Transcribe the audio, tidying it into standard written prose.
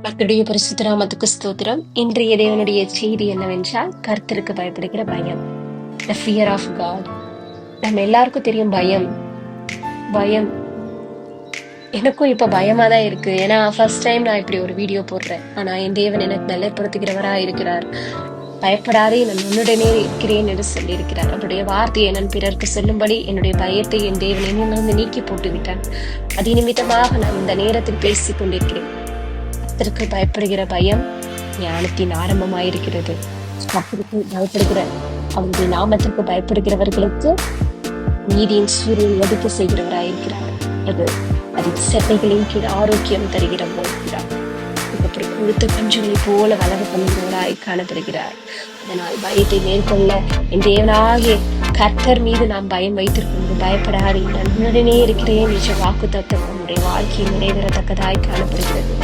கர்த்தருடைய பரிசுத்த நாமத்துக்கு ஸ்தோத்திரம். இன்றைய தேவனுடைய செய்தி என்னவென்றால், கர்த்தருக்கு பயப்படுகிற பயம், the fear of God. நம்ம எல்லாருக்கும் தெரியும் பயம். பயம் எனக்கும் இப்ப பயமா தான் இருக்கு. ஏன்னா ஃபர்ஸ்ட் டைம் நான் இப்படி ஒரு வீடியோ போடுறேன். ஆனா என் தேவன் எனக்கு பலப்படுத்துகிறவரா இருக்கிறார். பயப்படாதே, நான் உன்னுடனே இருக்கிறேன் என்று சொல்லி இருக்கிறார். அவருடைய வார்த்தையை நான் பிறருக்கு சொல்லும்படி என்னுடைய பயத்தை என் தேவன் என்னிலிருந்து நீக்கி போட்டு விட்டார். அது நிமித்தமாக நான் இந்த நேரத்தில் பேசிக் கொண்டிருக்கிறேன். கர்த்தருக்கு பயப்படுகிற பயம் ஞானத்தின் ஆரம்பமாயிருக்கிறது. கர்த்தருக்கு பயப்படுகிற, அவருடைய நாமத்திற்கு பயப்படுகிறவர்களுக்கு நீதியின் சூரியன் ஒதுக்க செய்கிறவராயிருக்கிறார். அது செட்டைகளின் கீழ் ஆரோக்கியம் தருகிற போகிறார். அதுக்கப்புறம் கொடுத்த கஞ்சுகளை போல வளர பண்ணுகிறவராய் காணப்படுகிறார். அதனால் பயத்தை மேற்கொள்ள என் தேவனாகிய கர்த்தர் மீது நாம் பயம் வைத்திருக்கிறது. பயப்படாது, நான் உடனே இருக்கிறேன் என்ற வாக்கு தத்துவம் நம்முடைய வாழ்க்கையை நிறைவேறத்தக்கதாய் காணப்படுகிறது.